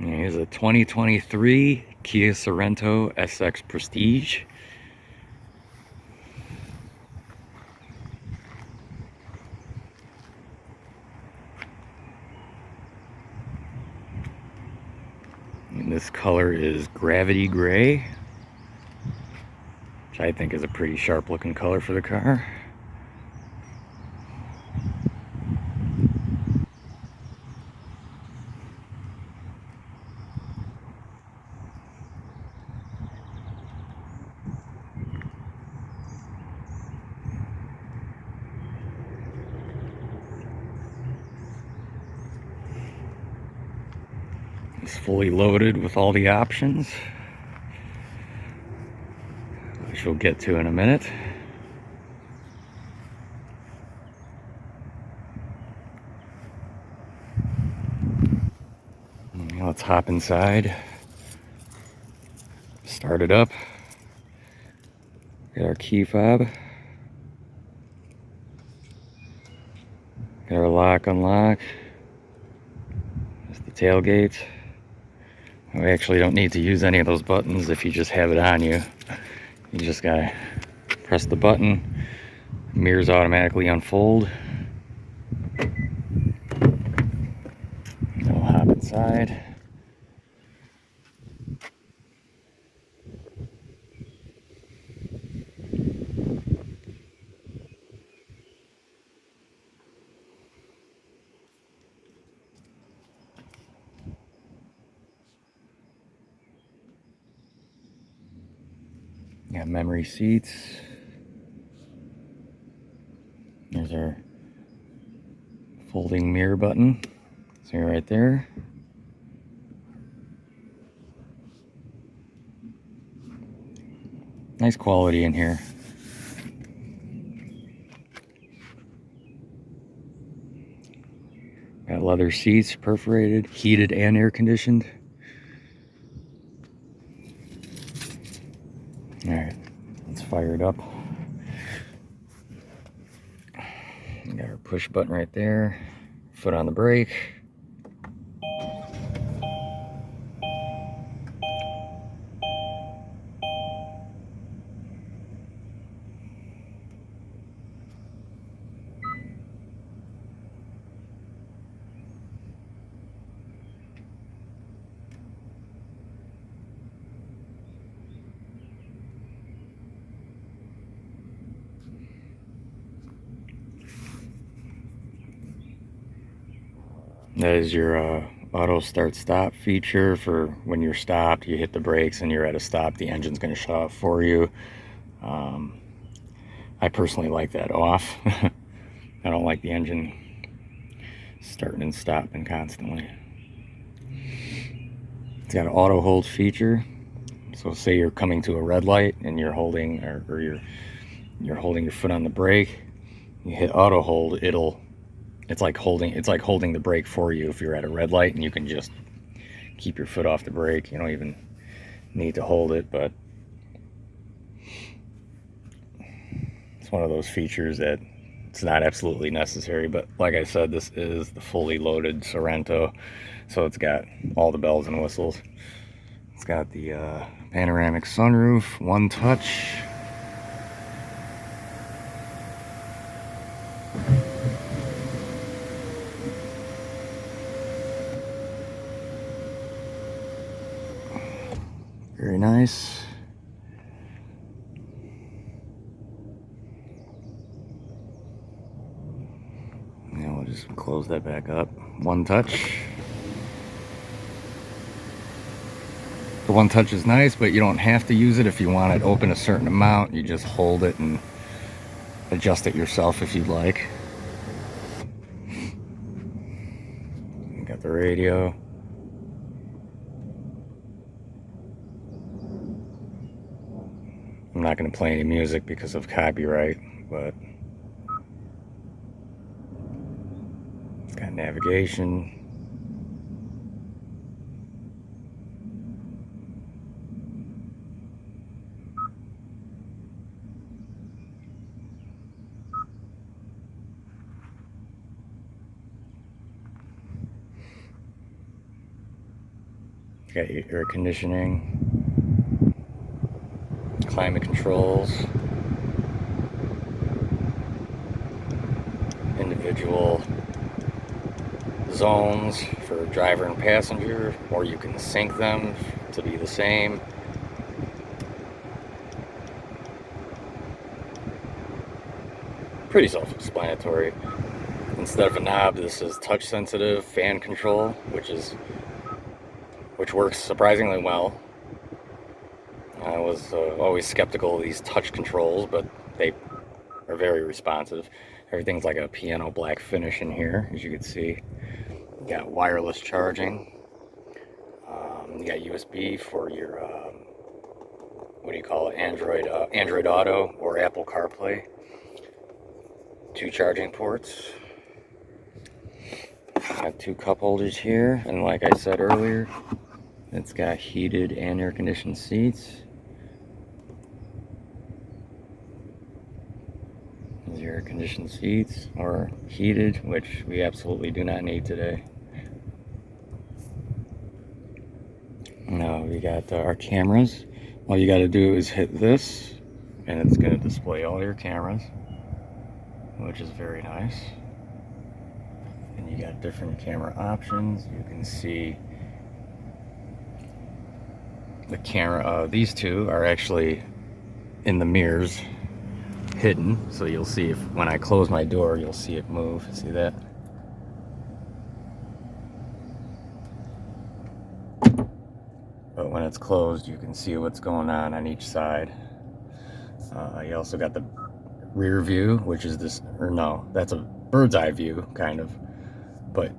Here's a 2023 Kia Sorento SX Prestige. And this color is Gravity Gray, which I think is a pretty sharp looking color for the car. It's fully loaded with all the options, which we'll get to in a minute. Now let's hop inside, start it up, get our key fob, get our lock unlock, there's the tailgate. We actually don't need to use any of those buttons if you just have it on you. You just gotta press the button, mirrors automatically unfold. We'll hop inside. Got memory seats. There's our folding mirror button. See right there. Nice quality in here. Got leather seats, perforated, heated and air conditioned. Alright, let's fire it up. Got our push button right there. Foot on the brake. That is your auto start stop feature for when you're stopped, you hit the brakes and you're at a stop, the engine's going to shut off for you. I personally like that off. I don't like the engine starting and stopping constantly. It's got an auto hold feature. So say you're coming to a red light and you're holding you're holding your foot on the brake, you hit auto hold, it's like holding the brake for you if you're at a red light, and you can just keep your foot off the brake. You don't even need to hold it, but it's one of those features that it's not absolutely necessary. But like I said, this is the fully loaded Sorento, so it's got all the bells and whistles. It's got the panoramic sunroof, one touch. Very nice. Now we'll just close that back up. One touch. The one touch is nice, but you don't have to use it if you want it open a certain amount. You just hold it and adjust it yourself if you'd like. You got the radio. I'm not going to play any music because of copyright, but it's got navigation. Got your air conditioning, climate controls, individual zones for driver and passenger, or you can sync them to be the same. Pretty self-explanatory. Instead of a knob, this is touch sensitive fan control, which works surprisingly well. I was always skeptical of these touch controls, but they are very responsive. Everything's like a piano black finish in here, as you can see. You got wireless charging. You got USB for your what do you call it? Android Auto or Apple CarPlay. 2 charging ports. Got 2 cup holders here, and like I said earlier, it's got heated and air conditioned seats. These are air conditioned seats, or heated, which we absolutely do not need today. Now we got our cameras. All you got to do is hit this, and it's going to display all your cameras, which is very nice. And you got different camera options. You can see the camera. These 2 are actually in the mirrors, hidden, so you'll see if when I close my door, you'll see it move. See that? But when it's closed, you can see what's going on each side. You also got the rear view, which is this, or no, that's a bird's eye view, kind of. But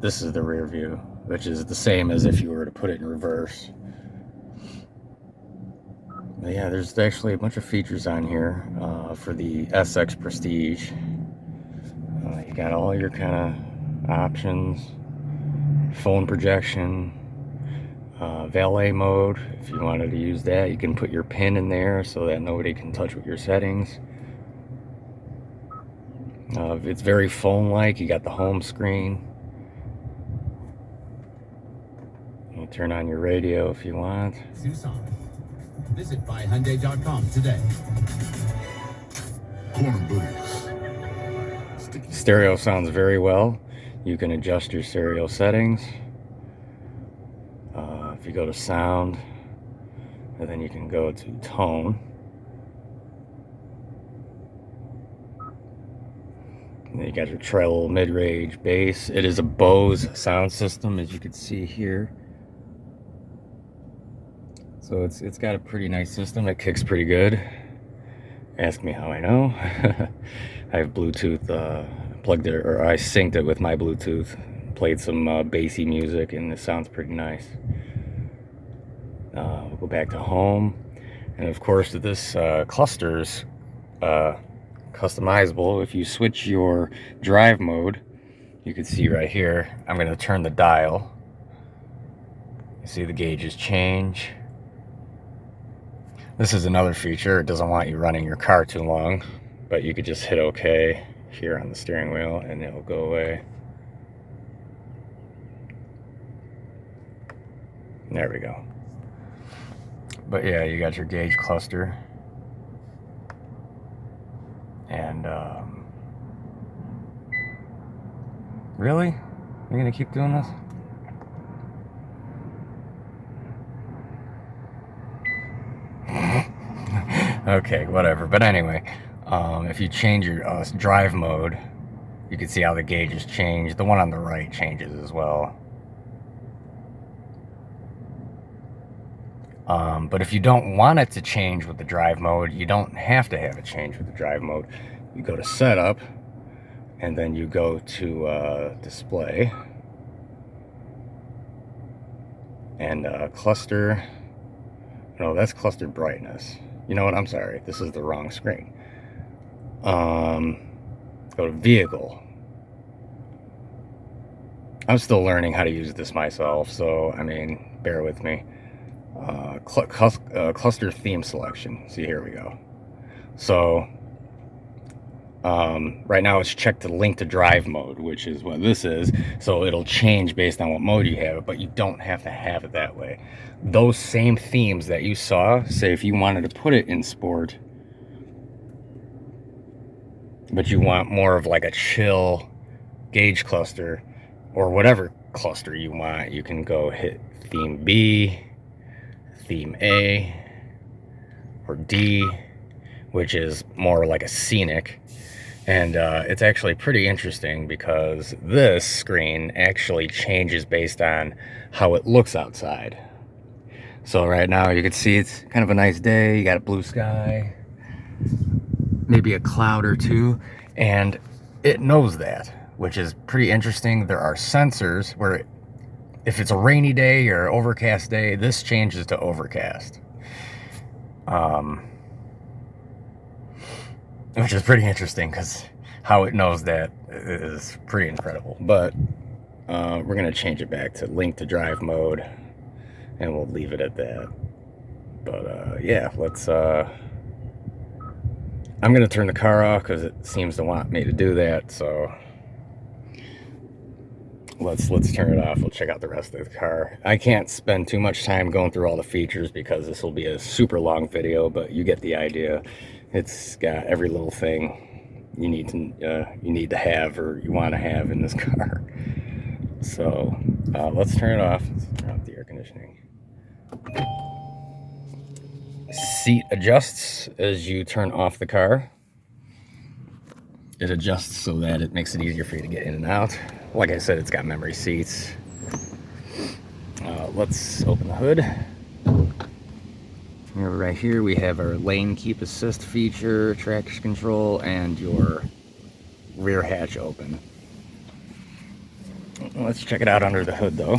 this is the rear view, which is the same as if you were to put it in reverse. But yeah, there's actually a bunch of features on here for the SX Prestige. You got all your kind of options, phone projection, valet mode. If you wanted to use that, you can put your PIN in there so that nobody can touch with your settings. It's very phone-like. You got the home screen. You turn on your radio if you want. Tucson. Visit buyhyundai.com today. Stereo sounds very well. You can adjust your stereo settings. If you go to sound, and then you can go to tone. And then you got your treble, mid-range, bass. It is a Bose sound system, as you can see here. So it's got a pretty nice system. It kicks pretty good. Ask me how I know. I have Bluetooth plugged it, or I synced it with my Bluetooth. Played some bassy music, and it sounds pretty nice. We'll go back to home, and of course this cluster's customizable. If you switch your drive mode, you can see right here, I'm going to turn the dial. You see the gauges change. This is another feature. It doesn't want you running your car too long, but you could just hit OK here on the steering wheel and it'll go away. There we go. But yeah, you got your gauge cluster. And really? You're gonna keep doing this? Okay, whatever. But anyway, if you change your drive mode, you can see how the gauges change. The one on the right changes as well. But if you don't want it to change with the drive mode, you don't have to have it change with the drive mode. You go to setup, and then you go to display, and cluster. No, that's cluster brightness. You know what? I'm sorry. This is the wrong screen. Go to vehicle. I'm still learning how to use this myself, so I mean, bear with me. Cluster theme selection. See, here we go. So Right now it's checked to link to drive mode, which is what this is. So it'll change based on what mode you have it, but you don't have to have it that way. Those same themes that you saw, say if you wanted to put it in sport, but you want more of like a chill gauge cluster or whatever cluster you want, you can go hit theme B, theme A, or D, which is more like a scenic. And it's actually pretty interesting because this screen actually changes based on how it looks outside. So right now you can see it's kind of a nice day. You got a blue sky, maybe a cloud or two, and it knows that, which is pretty interesting. There are sensors where if it's a rainy day or overcast day, this changes to overcast. Which is pretty interesting because how it knows that is pretty incredible. But we're going to change it back to link to drive mode, and we'll leave it at that. But yeah, let's I'm going to turn the car off because it seems to want me to do that. So let's turn it off. We'll check out the rest of the car. I can't spend too much time going through all the features because this will be a super long video, but you get the idea. It's got every little thing you need to have or you want to have in this car. So let's turn it off. Let's turn off the air conditioning. Seat adjusts as you turn off the car. It adjusts so that it makes it easier for you to get in and out. Like I said, it's got memory seats. Let's open the hood. Right here we have our lane keep assist feature, traction control, and your rear hatch open. Let's check it out under the hood though.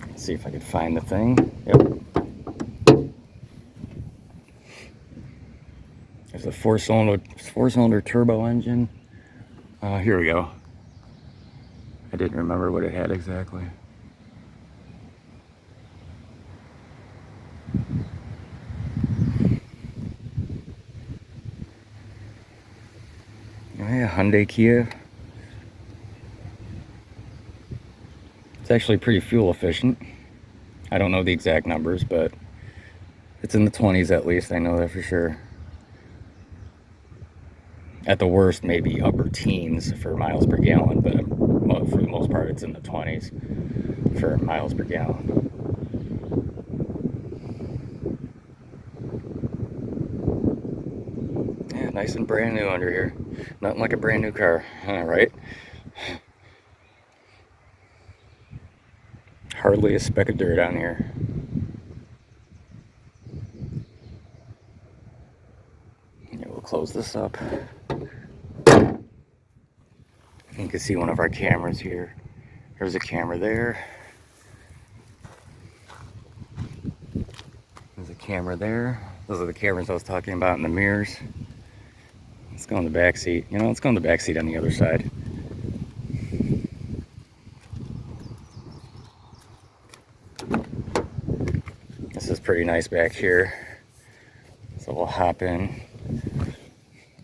Let's see if I can find the thing. Yep. There's a four-cylinder turbo engine. Here we go. I didn't remember what it had exactly. Yeah, Hyundai Kia. It's actually pretty fuel efficient. I don't know the exact numbers, but it's in the 20s at least. I know that for sure. At the worst, maybe upper teens for miles per gallon, but for the most part, it's in the 20s for miles per gallon. Yeah, nice and brand new under here. Nothing like a brand new car, right? Hardly a speck of dirt on here. Yeah, we'll close this up. You can see one of our cameras here. There's a camera there. There's a camera there. Those are the cameras I was talking about in the mirrors. Let's go in the back seat. You know, let's go in the back seat on the other side. This is pretty nice back here. So we'll hop in.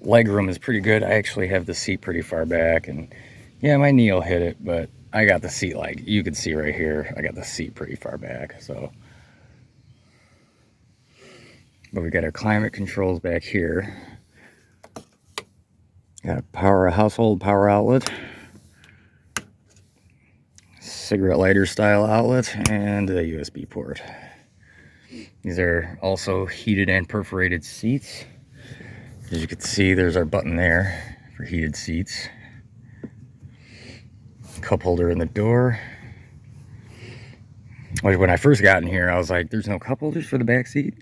Leg room is pretty good. I actually have the seat pretty far back, and yeah, my knee will hit it, but I got the seat, like you can see right here, I got the seat pretty far back. So, but we got our climate controls back here. Got a household power outlet, cigarette lighter style outlet, and a USB port. These are also heated and perforated seats. As you can see, there's our button there for heated seats. Cup holder in the door. When I first got in here, I was like, there's no cup holders for the back seat?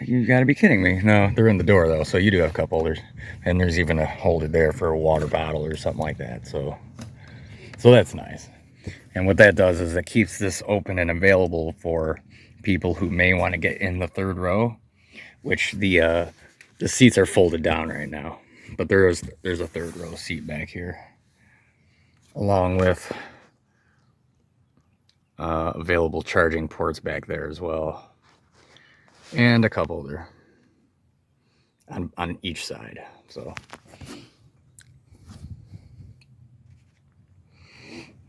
You gotta be kidding me. No, they're in the door though, so you do have cup holders. And there's even a holder there for a water bottle or something like that. So that's nice. And what that does is it keeps this open and available for people who may want to get in the third row, which the seats are folded down right now, but there's a third row seat back here, along with available charging ports back there as well, and a couple there on each side. So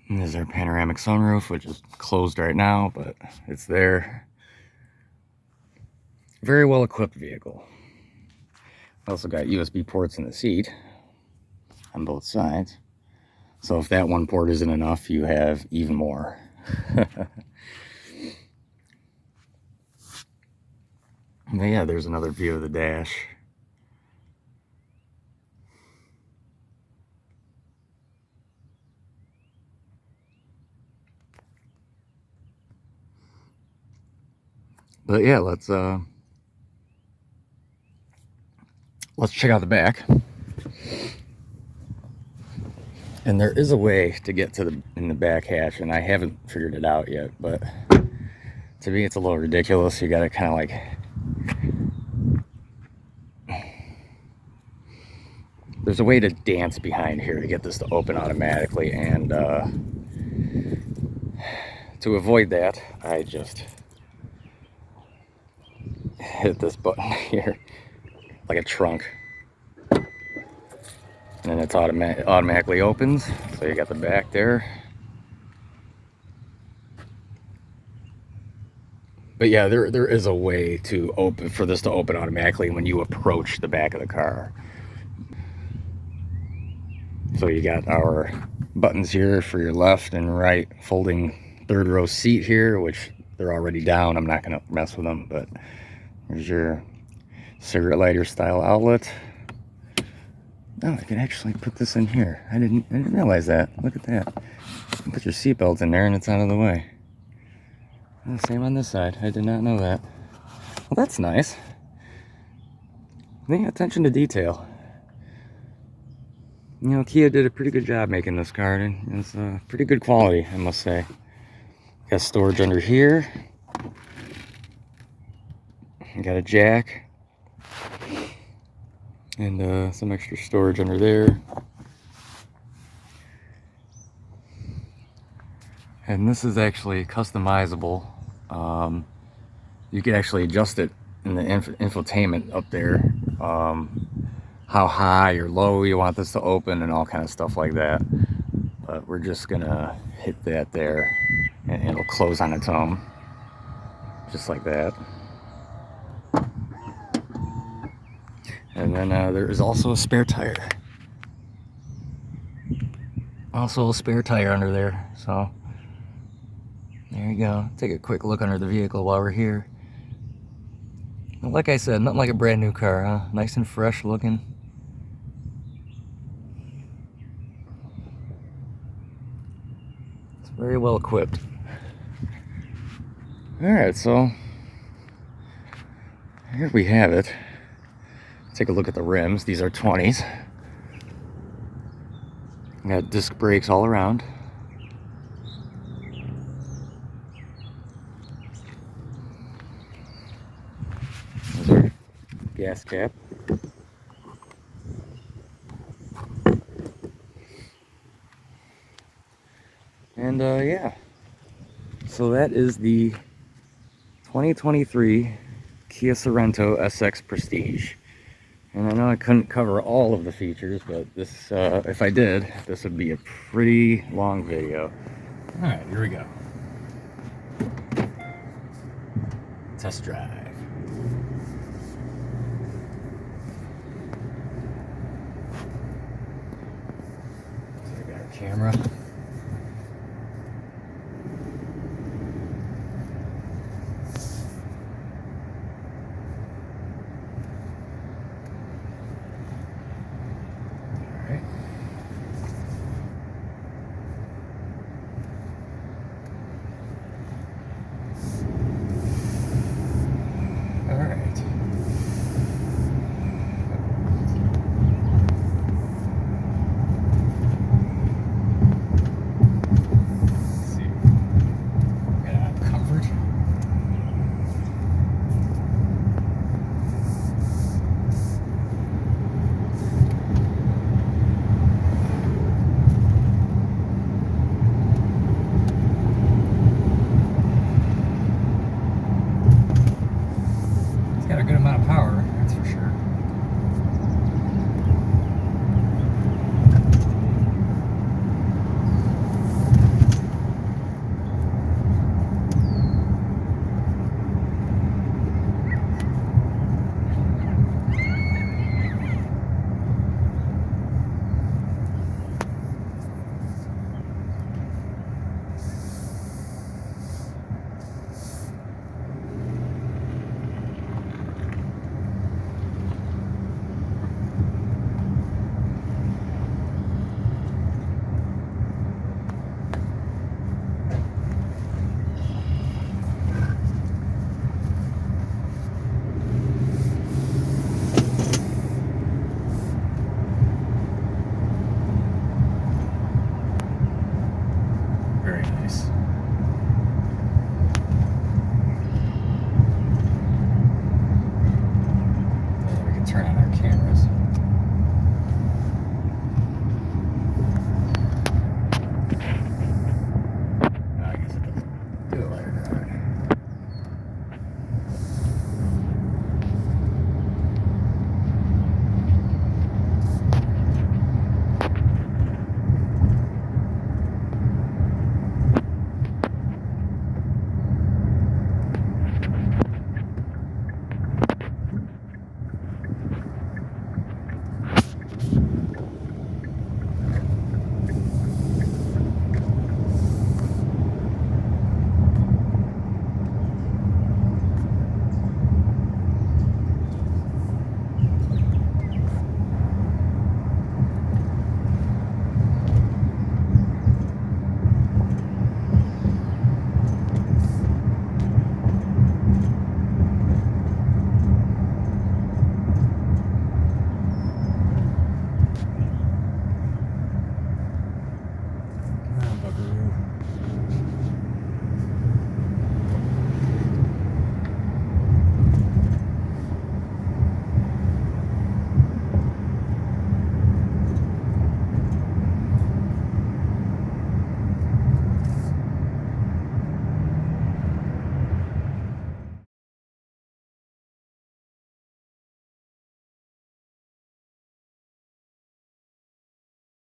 and there's our panoramic sunroof, which is closed right now, but it's there. Very well equipped vehicle. Also got USB ports in the seat on both sides. So if that one port isn't enough, you have even more. But yeah, there's another view of the dash. But yeah, let's check out the back. And there is a way to get to in the back hatch, and I haven't figured it out yet, but to me it's a little ridiculous. You gotta kind of like there's a way to dance behind here to get this to open automatically, and to avoid that, I just hit this button here like a trunk, and then it's automatically opens. So you got the back there. But yeah, there is a way to open for this to open automatically when you approach the back of the car. So you got our buttons here for your left and right folding third row seat here, which they're already down. I'm not gonna mess with them, but there's your cigarette lighter style outlet. Oh, I can actually put this in here. I didn't realize that. Look at that. You can put your seatbelt in there and it's out of the way. And same on this side. I did not know that. Well, that's nice. Paying attention to detail. You know, Kia did a pretty good job making this car, and it's pretty good quality, I must say. Got storage under here. Got a jack. And some extra storage under there. And this is actually customizable. You can actually adjust it in the infotainment up there. How high or low you want this to open and all kind of stuff like that. But we're just gonna hit that there and it'll close on its own. Just like that. And then there is also a spare tire. Also a spare tire under there, so there you go. Take a quick look under the vehicle while we're here. Like I said, nothing like a brand new car, huh? Nice and fresh looking. It's very well equipped. Alright, so here we have it. Take a look at the rims. These are 20s. Got disc brakes all around. There's our gas cap. And yeah, so that is the 2023 Kia Sorento SX Prestige. And I know I couldn't cover all of the features, but this, if I did, this would be a pretty long video. All right, here we go. Test drive. So I got our camera. power.